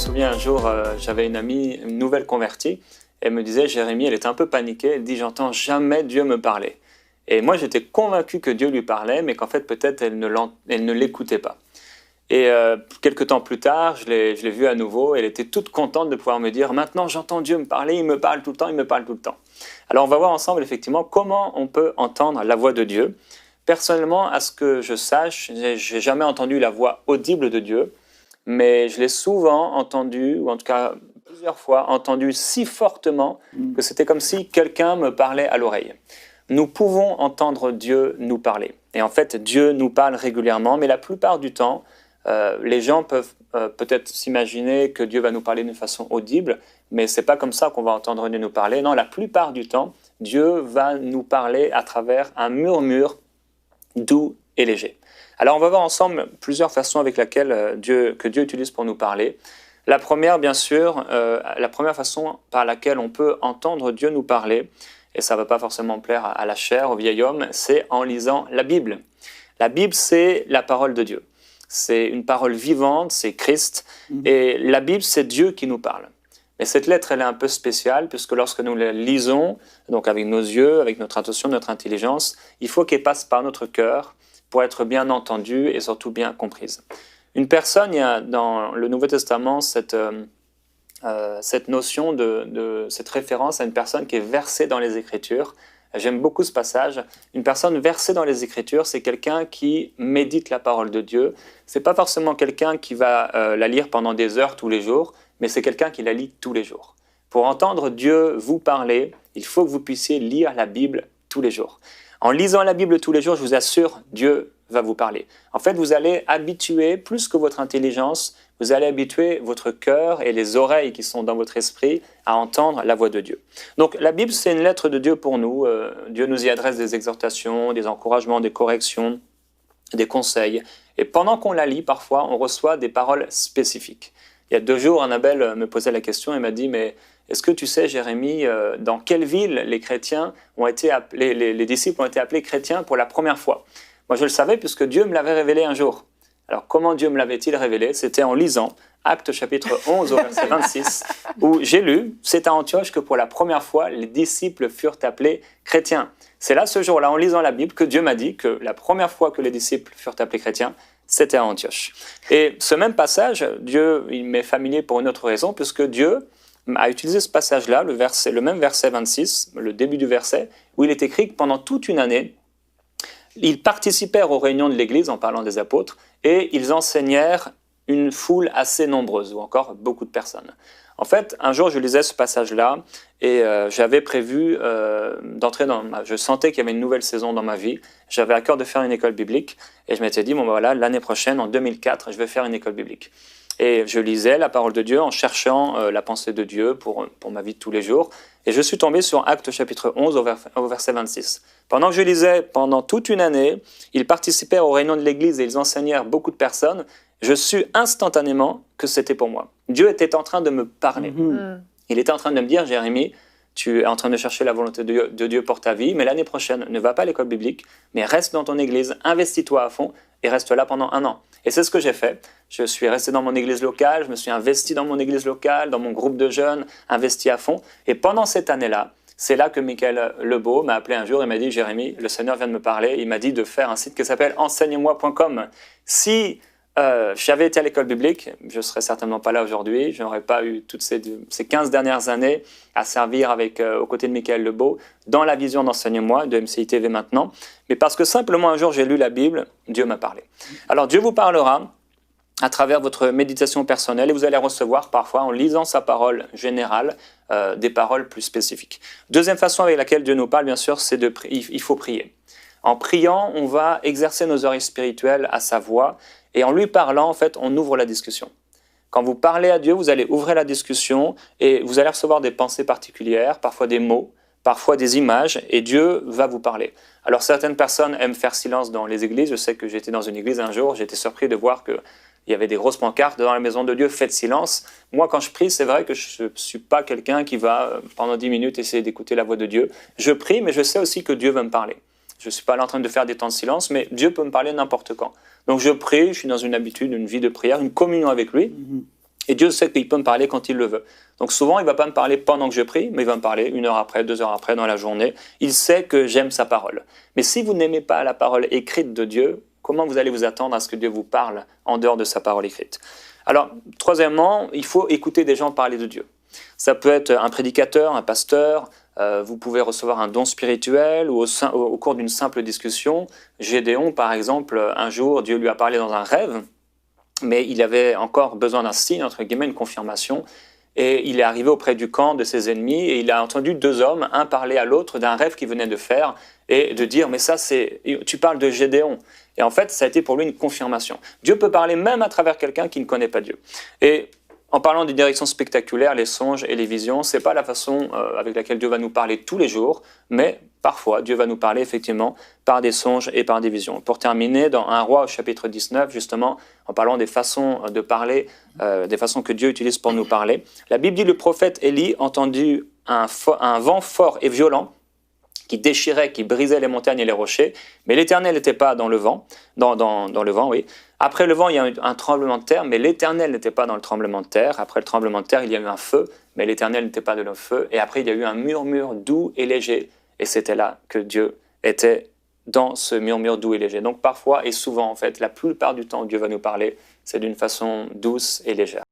souviens un jour, j'avais une amie, une nouvelle convertie, elle me disait, Jérémie, elle était un peu paniquée, elle dit, j'entends jamais Dieu me parler. Et moi, j'étais convaincu que Dieu lui parlait, mais qu'en fait, peut-être, elle ne l'écoutait pas. Et quelques temps plus tard, je l'ai vue à nouveau, elle était toute contente de pouvoir me dire, maintenant, j'entends Dieu me parler, il me parle tout le temps, il me parle tout le temps. Alors, on va voir ensemble, effectivement, comment on peut entendre la voix de Dieu. Personnellement, à ce que je sache, j'ai jamais entendu la voix audible de Dieu, mais je l'ai souvent entendu, ou en tout cas plusieurs fois, entendu si fortement que c'était comme si quelqu'un me parlait à l'oreille. Nous pouvons entendre Dieu nous parler. Et en fait, Dieu nous parle régulièrement, mais la plupart du temps, les gens peuvent peut-être s'imaginer que Dieu va nous parler d'une façon audible, mais c'est pas comme ça qu'on va entendre Dieu nous parler. Non, la plupart du temps, Dieu va nous parler à travers un murmure doux et léger. Alors, on va voir ensemble plusieurs façons avec lesquelles Dieu utilise pour nous parler. La première, bien sûr, la première façon par laquelle on peut entendre Dieu nous parler, et ça ne va pas forcément plaire à la chair, au vieil homme, c'est en lisant la Bible. La Bible, c'est la parole de Dieu. C'est une parole vivante, c'est Christ, et la Bible, c'est Dieu qui nous parle. Mais cette lettre, elle est un peu spéciale, puisque lorsque nous la lisons, donc avec nos yeux, avec notre attention, notre intelligence, il faut qu'elle passe par notre cœur pour être bien entendue et surtout bien comprise. Une personne, il y a dans le Nouveau Testament cette notion cette référence à une personne qui est versée dans les Écritures. J'aime beaucoup ce passage. Une personne versée dans les Écritures, c'est quelqu'un qui médite la parole de Dieu. C'est pas forcément quelqu'un qui va la lire pendant des heures tous les jours, mais c'est quelqu'un qui la lit tous les jours. Pour entendre Dieu vous parler, il faut que vous puissiez lire la Bible tous les jours. En lisant la Bible tous les jours, je vous assure, Dieu va vous parler. En fait, vous allez habituer, plus que votre intelligence, vous allez habituer votre cœur et les oreilles qui sont dans votre esprit à entendre la voix de Dieu. Donc la Bible, c'est une lettre de Dieu pour nous. Dieu nous y adresse des exhortations, des encouragements, des corrections, des conseils. Et pendant qu'on la lit, parfois, on reçoit des paroles spécifiques. Il y a 2 jours, Annabelle me posait la question et m'a dit « Mais est-ce que tu sais, Jérémie, dans quelle ville les disciples ont été appelés chrétiens pour la première fois ?» Moi, je le savais puisque Dieu me l'avait révélé un jour. Alors, comment Dieu me l'avait-il révélé? C'était en lisant Actes chapitre 11 au verset 26, où j'ai lu « C'est à Antioche que pour la première fois, les disciples furent appelés chrétiens. » C'est là, ce jour-là, en lisant la Bible, que Dieu m'a dit que la première fois que les disciples furent appelés chrétiens, c'était à Antioche. Et ce même passage, Dieu, il m'est familier pour une autre raison, puisque Dieu a utilisé ce passage-là, le même verset 26, le début du verset, où il est écrit que pendant toute une année, ils participèrent aux réunions de l'Église, en parlant des apôtres, et ils enseignèrent une foule assez nombreuse, ou encore beaucoup de personnes. En fait, un jour, je lisais ce passage-là, et j'avais prévu d'entrer je sentais qu'il y avait une nouvelle saison dans ma vie. J'avais à cœur de faire une école biblique, et je m'étais dit, bon ben voilà, l'année prochaine, en 2004, je vais faire une école biblique. Et je lisais la parole de Dieu en cherchant la pensée de Dieu pour ma vie de tous les jours. Et je suis tombé sur Actes chapitre 11 au verset 26. Pendant que je lisais, pendant toute une année, ils participèrent aux réunions de l'Église et ils enseignèrent beaucoup de personnes. Je sus instantanément que c'était pour moi. Dieu était en train de me parler. Il était en train de me dire, Jérémie, tu es en train de chercher la volonté de Dieu pour ta vie, mais l'année prochaine, ne va pas à l'école biblique, mais reste dans ton église, investis-toi à fond et reste là pendant 1 an. Et c'est ce que j'ai fait. Je suis resté dans mon église locale, je me suis investi dans mon église locale, dans mon groupe de jeunes, investi à fond. Et pendant cette année-là, c'est là que Michael Lebeau m'a appelé un jour et m'a dit « Jérémie, le Seigneur vient de me parler, il m'a dit de faire un site qui s'appelle enseigne-moi.com. Si j'avais été à l'école biblique, je ne serais certainement pas là aujourd'hui, je n'aurais pas eu toutes ces 15 dernières années à servir aux côtés de Michael Lebeau dans la vision d'Enseigne-moi, de MCI TV maintenant, mais parce que simplement un jour j'ai lu la Bible, Dieu m'a parlé. Alors Dieu vous parlera à travers votre méditation personnelle et vous allez recevoir parfois, en lisant sa parole générale, des paroles plus spécifiques. Deuxième façon avec laquelle Dieu nous parle, bien sûr, c'est il faut prier. En priant, on va exercer nos oreilles spirituelles à sa voix et en lui parlant, en fait, on ouvre la discussion. Quand vous parlez à Dieu, vous allez ouvrir la discussion et vous allez recevoir des pensées particulières, parfois des mots, parfois des images, et Dieu va vous parler. Alors certaines personnes aiment faire silence dans les églises. Je sais que j'étais dans une église un jour, j'ai été surpris de voir qu'il y avait des grosses pancartes dans la maison de Dieu, faites silence. Moi, quand je prie, c'est vrai que je ne suis pas quelqu'un qui va, pendant 10 minutes, essayer d'écouter la voix de Dieu. Je prie, mais je sais aussi que Dieu va me parler. Je ne suis pas là en train de faire des temps de silence, mais Dieu peut me parler n'importe quand. Donc je prie, je suis dans une habitude, une vie de prière, une communion avec lui. Et Dieu sait qu'il peut me parler quand il le veut. Donc souvent, il ne va pas me parler pendant que je prie, mais il va me parler 1 heure après, 2 heures après, dans la journée. Il sait que j'aime sa parole. Mais si vous n'aimez pas la parole écrite de Dieu, comment vous allez vous attendre à ce que Dieu vous parle en dehors de sa parole écrite? Alors, troisièmement, il faut écouter des gens parler de Dieu. Ça peut être un prédicateur, un pasteur, vous pouvez recevoir un don spirituel ou au cours d'une simple discussion. Gédéon, par exemple, un jour, Dieu lui a parlé dans un rêve, mais il avait encore besoin d'un signe, entre guillemets, une confirmation. Et il est arrivé auprès du camp de ses ennemis et il a entendu 2 hommes, un parler à l'autre d'un rêve qu'il venait de faire et de dire « mais ça, tu parles de Gédéon ». Et en fait, ça a été pour lui une confirmation. Dieu peut parler même à travers quelqu'un qui ne connaît pas Dieu. Et en parlant des directions spectaculaires, les songes et les visions, ce n'est pas la façon avec laquelle Dieu va nous parler tous les jours, mais parfois Dieu va nous parler effectivement par des songes et par des visions. Pour terminer, dans 1 Roi au chapitre 19, justement, en parlant des façons de parler, des façons que Dieu utilise pour nous parler, la Bible dit le prophète Élie entendit un vent fort et violent qui déchirait, qui brisait les montagnes et les rochers, mais l'Éternel n'était pas dans le vent, dans le vent, oui. Après le vent, il y a eu un tremblement de terre, mais l'Éternel n'était pas dans le tremblement de terre. Après le tremblement de terre, il y a eu un feu, mais l'Éternel n'était pas dans le feu. Et après, il y a eu un murmure doux et léger, et c'était là que Dieu était dans ce murmure doux et léger. Donc parfois et souvent, en fait, la plupart du temps, Dieu va nous parler, c'est d'une façon douce et légère.